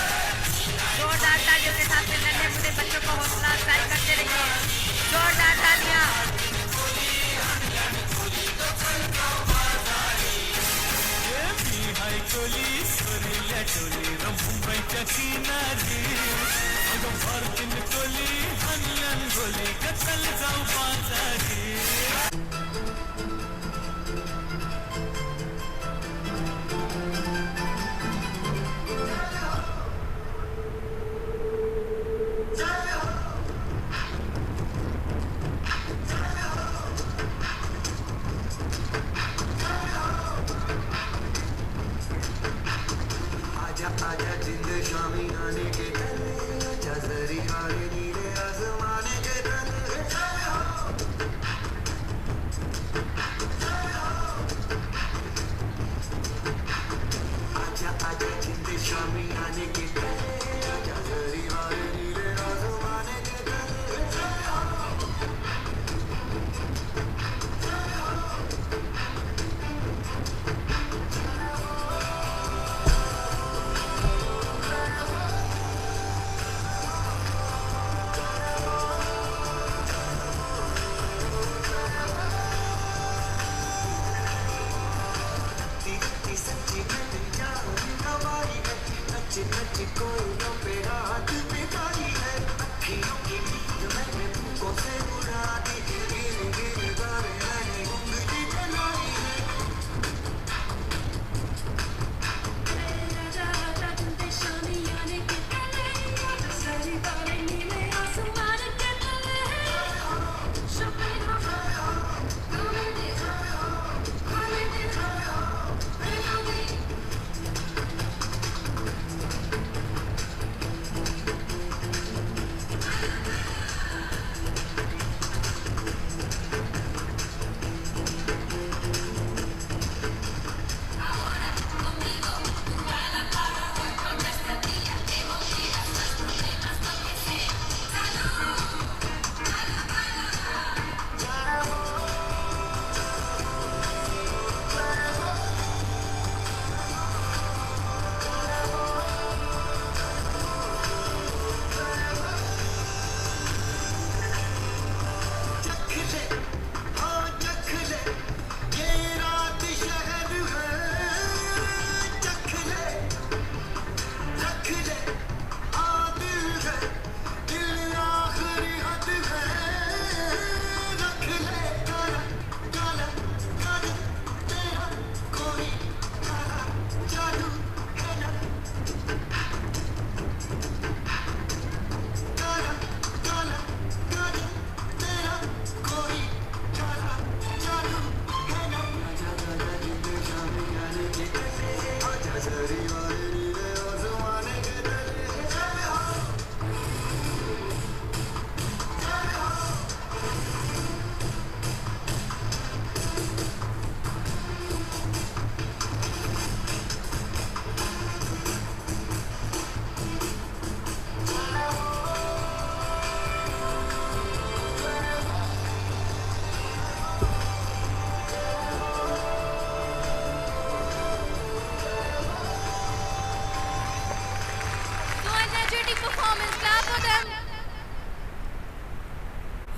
A: जोरदार तालियों के साथ नन्हे मुझे बच्चों को हौसला अफजाई करते रहिए। जोरदार तालियां।
G: हाय कोली सोरील्या डोली मुंबईच्या किनारी अगो मारतीन कोली हानलन गोली ग चल जाऊ बाजारी
M: आजा जिंद शामी आने के आजा जरी हारे नीले आसमाने के आजा आजा जिंद शामी आने के आजा जरी हारे नीले आसमाने के नच्ची कोयलों पे रात बिताई है अखियों की नींद मैंने फूकों से उड़ा दी गिन गिन गाने मैंने उंगली बनाई है
B: performance. Clap for them.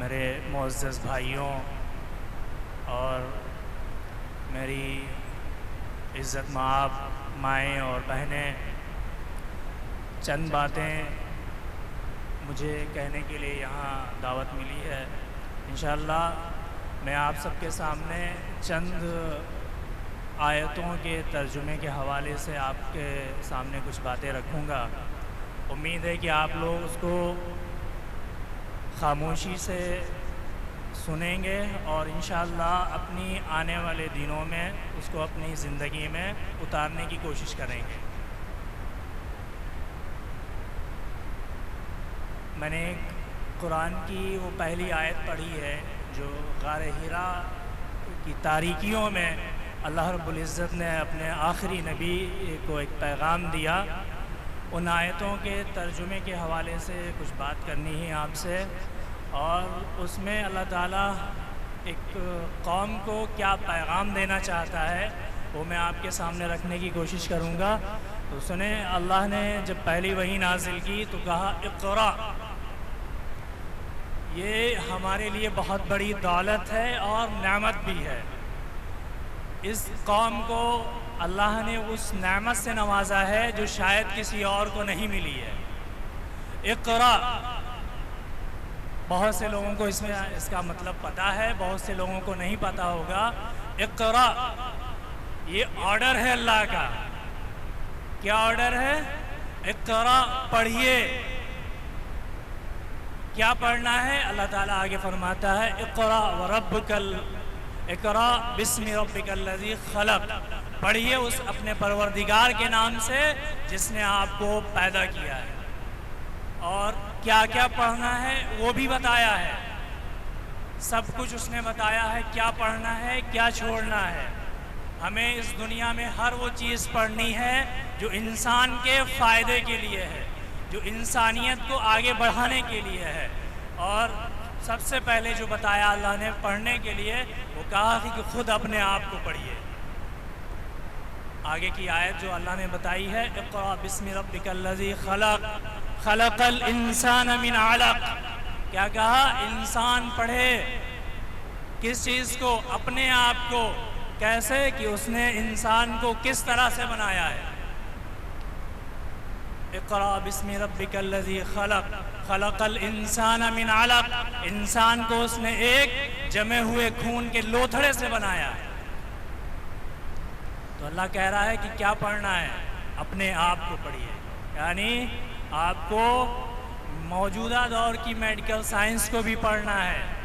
N: मेरे मुअज़्ज़ज़ भाइयों और मेरी इज़्ज़त माब माएँ और बहनें, चंद बातें मुझे कहने के लिए यहाँ दावत मिली है। इंशाअल्लाह मैं आप सबके सामने चंद आयतों के तर्जुमे के हवाले से आपके सामने कुछ बातें रखूँगा। उम्मीद है कि आप लोग उसको खामोशी से सुनेंगे और इंशाअल्लाह अपनी आने वाले दिनों में उसको अपनी ज़िंदगी में उतारने की कोशिश करेंगे। मैंने कुरान की वो पहली आयत पढ़ी है जो गार हिरा की तारीकियों में अल्लाह रब्बुल इज़्ज़त ने अपने आखिरी नबी को एक पैगाम दिया। उन आयतों के तर्जुमे के हवाले से कुछ बात करनी है आपसे, और उसमें अल्लाह ताला एक कौम को क्या पैगाम देना चाहता है वो मैं आपके सामने रखने की कोशिश करूँगा। तो सुने, अल्लाह ने जब पहली वही नाजिल की तो कहा इक़रा। ये हमारे लिए बहुत बड़ी दौलत है और नेमत भी है। इस कौम को अल्लाह ने उस नेमत से नवाजा है जो शायद किसी और को नहीं मिली है। इक़रा, बहुत से लोगों को इसका मतलब पता है, बहुत से लोगों को नहीं पता होगा। इक़रा ये ऑर्डर है अल्लाह का। क्या ऑर्डर है? इक़रा, पढ़िए। क्या पढ़ना है? अल्लाह ताला आगे फरमाता है इक़रा व रब्बकल, इक़रा बिस्मि रब्बिकल लज़ी खलक़। पढ़िए उस अपने परवरदिगार के नाम से जिसने आपको पैदा किया है। और क्या क्या पढ़ना है वो भी बताया है, सब कुछ उसने बताया है। क्या पढ़ना है, क्या छोड़ना है। हमें इस दुनिया में हर वो चीज़ पढ़नी है जो इंसान के फ़ायदे के लिए है, जो इंसानियत को आगे बढ़ाने के लिए है। और सबसे पहले जो बताया अल्लाह ने पढ़ने के लिए, वो कहा कि खुद अपने आप को पढ़िए। आगे की आयत जो अल्लाह ने बताई है इक़रा बिस्मि रब्बिकल लज़ी खलक़ खलक़ल इंसान मिन अलक़। क्या कहा? इंसान पढ़े। किस चीज़ को? अपने आप को। कैसे? कि उसने इंसान को किस तरह से बनाया है। इक़रा बिस्मि रब्बिकल लज़ी खलक़ खलक़ल इंसान मिन अलक़। इंसान को उसने एक जमे हुए खून के लोथड़े से बनाया है। तो अल्लाह कह रहा है कि क्या पढ़ना है? अपने आप को पढ़िए। यानी आपको मौजूदा दौर की मेडिकल साइंस को भी पढ़ना है।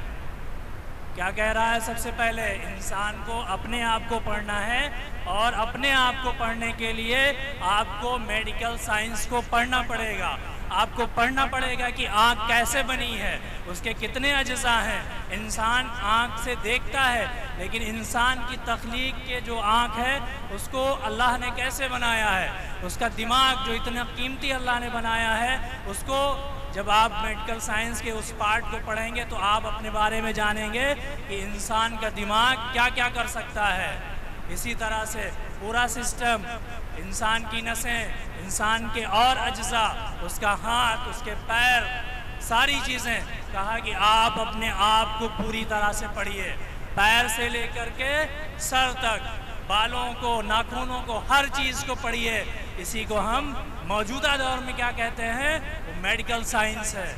N: क्या कह रहा है? सबसे पहले इंसान को अपने आप को पढ़ना है, और अपने आप को पढ़ने के लिए आपको मेडिकल साइंस को पढ़ना पड़ेगा। आपको पढ़ना पड़ेगा कि आँख कैसे बनी है, उसके कितने अज्जा हैं। इंसान आँख से देखता है, लेकिन इंसान की तख्लीक के जो आँख है उसको अल्लाह ने कैसे बनाया है। उसका दिमाग जो इतना कीमती अल्लाह ने बनाया है, उसको जब आप मेडिकल साइंस के उस पार्ट को पढ़ेंगे तो आप अपने बारे में जानेंगे कि इंसान का दिमाग क्या क्या कर सकता है। इसी तरह से पूरा सिस्टम, इंसान की नसें, इंसान के और अज्जा, उसका हाथ, उसके पैर, सारी चीज़ें, कहा कि आप अपने आप को पूरी तरह से पढ़िए। पैर से लेकर के सर तक, बालों को, नाखूनों को, हर चीज़ को पढ़िए। इसी को हम मौजूदा दौर में क्या कहते हैं? वो मेडिकल साइंस है।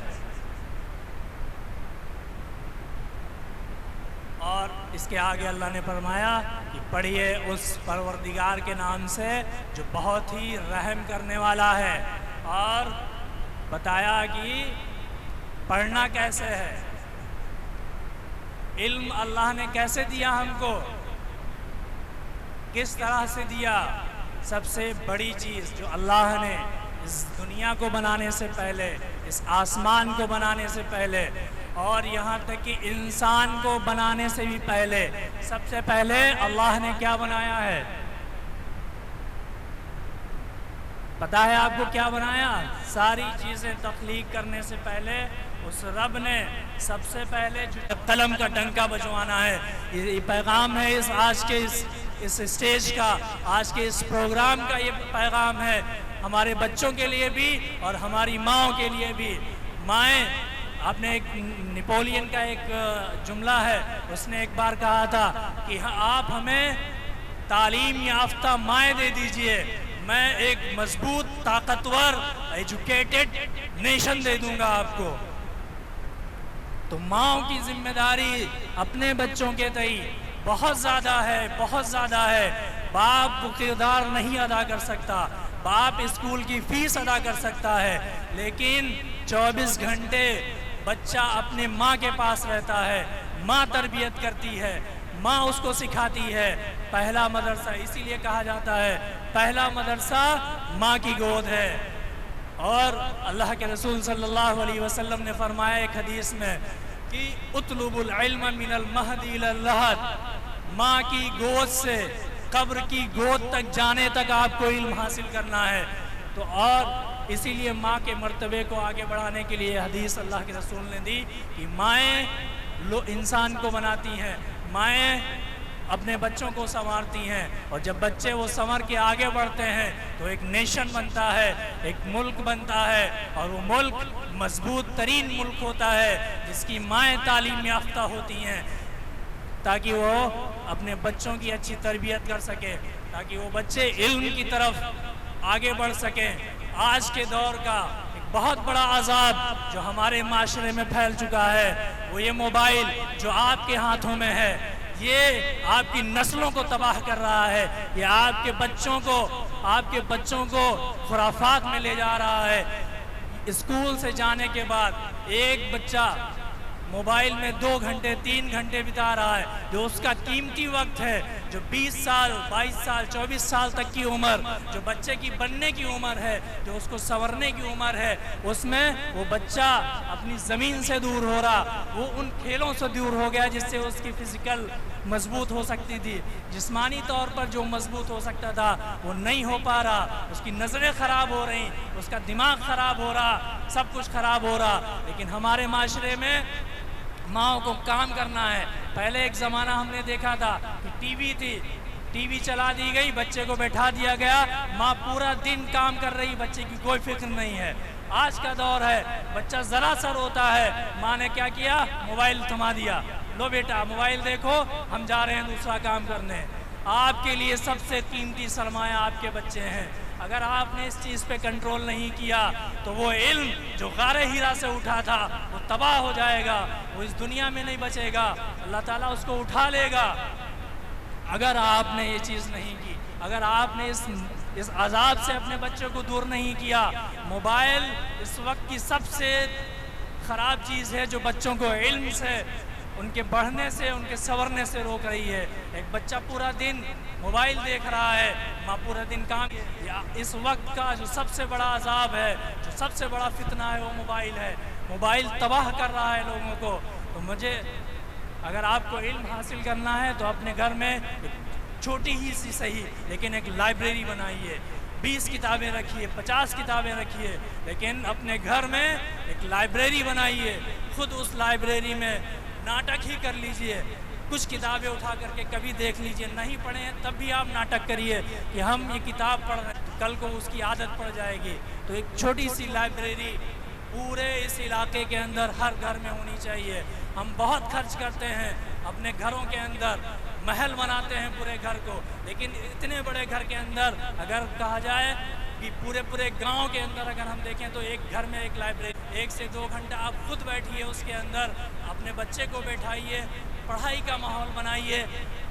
N: और इसके आगे अल्लाह ने फरमाया कि पढ़िए उस परवरदिगार के नाम से जो बहुत ही रहम करने वाला है और बताया कि पढ़ना कैसे है, इल्म अल्लाह ने कैसे दिया हमको, किस तरह से दिया। सबसे बड़ी चीज़ जो अल्लाह ने इस दुनिया को बनाने से पहले, इस आसमान को बनाने से पहले और यहाँ तक कि इंसान को बनाने से भी पहले, सबसे पहले अल्लाह ने क्या बनाया है? पता है आपको क्या बनाया? सारी चीज़ें तख्लीक करने से पहले उस रब ने सबसे पहले जो कलम का डंका बजवाना है, ये पैगाम है इस आज के इस स्टेज का, आज के इस प्रोग्राम का ये पैगाम है हमारे बच्चों के लिए भी और हमारी माँओं के लिए भी। माएँ, आपने एक नेपोलियन का एक जुमला है, उसने एक बार कहा था कि आप हमें तालीम याफ्ता माएँ दे दीजिए, मैं एक मजबूत ताकतवर एजुकेटेड नेशन दे दूंगा आपको। तो माँओं की जिम्मेदारी अपने बच्चों के तई बहुत ज़्यादा है, बहुत ज़्यादा है। बाप वो किरदार नहीं अदा कर सकता, बाप स्कूल की फीस अदा कर सकता है, लेकिन 24 घंटे बच्चा अपने माँ के पास रहता है, माँ तरबियत करती है, माँ उसको सिखाती है। पहला मदरसा इसीलिए कहा जाता है, पहला मदरसा माँ की गोद है। और अल्लाह के रसूल सल्लल्लाहु अलैहि वसल्लम ने फरमाया एक हदीस में कि उतलुबुल इल्म मिनल महदी इलल लहद, माँ की गोद से कब्र की गोद तक जाने तक आपको इल्म हासिल करना है। तो और इसीलिए माँ के मर्तबे को आगे बढ़ाने के लिए हदीस अल्लाह के रसूल ने दी कि माएँ इंसान को बनाती हैं, माएँ अपने बच्चों को संवारती हैं, और जब बच्चे वो संवर के आगे बढ़ते हैं तो एक नेशन बनता है, एक मुल्क बनता है, और वो मुल्क मजबूत तरीन मुल्क होता है जिसकी माएँ तालीम याफ्ता होती हैं, ताकि वो अपने बच्चों की अच्छी तरबियत कर सके, ताकि वो बच्चे इल्म की तरफ आगे बढ़ सकें। आज के दौर का एक बहुत बड़ा अजाब जो हमारे माशरे में फैल चुका है वो ये मोबाइल जो आपके हाथों में है, ये आपकी नस्लों को तबाह कर रहा है, ये आपके बच्चों को खुराफात में ले जा रहा है। स्कूल से जाने के बाद एक बच्चा मोबाइल में 2 घंटे 3 घंटे बिता रहा है, जो उसका कीमती वक्त है, जो 20 साल 22 साल 24 साल तक की उम्र, जो बच्चे की बनने की उम्र है, जो उसको संवरने की उम्र है, उसमें वो बच्चा अपनी ज़मीन से दूर हो रहा, वो उन खेलों से दूर हो गया जिससे उसकी फिजिकल मजबूत हो सकती थी, जिस्मानी तौर पर जो मजबूत हो सकता था वो नहीं हो पा रहा, उसकी नज़रें ख़राब हो रही, उसका दिमाग ख़राब हो रहा, सब कुछ ख़राब हो रहा। लेकिन हमारे माशरे में माँओं को काम करना है। पहले एक ज़माना हमने देखा था कि टीवी थी, टीवी चला दी गई, बच्चे को बैठा दिया गया, माँ पूरा दिन काम कर रही, बच्चे की कोई फिक्र नहीं है। आज का दौर है, बच्चा ज़रा सा रोता है, माँ ने क्या किया, मोबाइल थमा दिया, लो बेटा मोबाइल देखो, हम जा रहे हैं दूसरा काम करने। आपके लिए सबसे कीमती सरमाया आपके बच्चे हैं। अगर आपने इस चीज़ पे कंट्रोल नहीं किया तो वो इल्म जो गारे हीरा से उठा था वो तबाह हो जाएगा, वो इस दुनिया में नहीं बचेगा, अल्लाह ताला उसको उठा लेगा। अगर आपने ये चीज़ नहीं की, अगर आपने इस अजाब से अपने बच्चों को दूर नहीं किया। मोबाइल इस वक्त की सबसे ख़राब चीज़ है जो बच्चों को इल्म से, उनके बढ़ने से, उनके संवरने से रोक रही है। एक बच्चा पूरा दिन मोबाइल देख रहा है, माँ पूरा दिन काम, इस वक्त का जो सबसे बड़ा अजाब है, जो सबसे बड़ा फितना है वो मोबाइल है। मोबाइल तबाह कर रहा है लोगों को। तो मुझे, अगर आपको इल्म हासिल करना है तो अपने घर में छोटी ही सी सही लेकिन एक लाइब्रेरी बनाइए, 20 किताबें रखिए, 50 किताबें रखिए, लेकिन अपने घर में एक लाइब्रेरी बनाइए। खुद उस लाइब्रेरी में नाटक ही कर लीजिए, कुछ किताबें उठा करके कभी देख लीजिए, नहीं पढ़े हैं तब भी आप नाटक करिए कि हम ये किताब पढ़ रहे हैं, तो कल को उसकी आदत पड़ जाएगी। तो एक छोटी सी लाइब्रेरी पूरे इस इलाके के अंदर हर घर में होनी चाहिए। हम बहुत खर्च करते हैं अपने घरों के अंदर, महल बनाते हैं पूरे घर को, लेकिन इतने बड़े घर के अंदर अगर कहा जाए कि पूरे गांव के अंदर अगर हम देखें तो एक घर में एक लाइब्रेरी 1 से 2 घंटा आप खुद बैठिए उसके अंदर, अपने बच्चे को बैठाइए, पढ़ाई का माहौल बनाइए,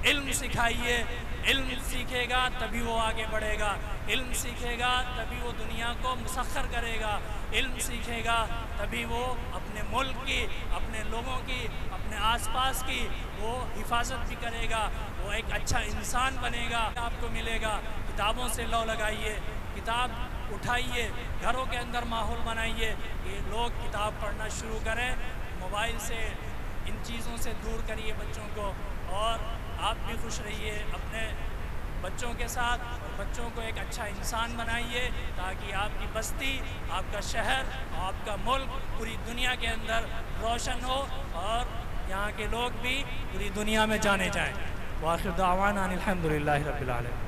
N: इल्म सिखाइए। इल्म सीखेगा तभी वो आगे बढ़ेगा, इल्म सीखेगा तभी वो दुनिया को मुसख्खर करेगा, इल्म सीखेगा तभी वो अपने मुल्क की, अपने लोगों की, अपने आसपास की वो हिफाजत भी करेगा, वो एक अच्छा इंसान बनेगा। आपको मिलेगा, किताबों से लौ लगाइए, किताब उठाइए, घरों के अंदर माहौल बनाइए कि लोग किताब पढ़ना शुरू करें। मोबाइल से, इन चीज़ों से दूर करिए बच्चों को, और आप भी खुश रहिए अपने बच्चों के साथ, और बच्चों को एक अच्छा इंसान बनाइए ताकि आपकी बस्ती, आपका शहर, आपका मुल्क पूरी दुनिया के अंदर रोशन हो और यहाँ के लोग भी पूरी दुनिया में जाने जाएं। वाखिर दावाना अनिल हम्दुलिल्लाहि रब्बिल आलमीन।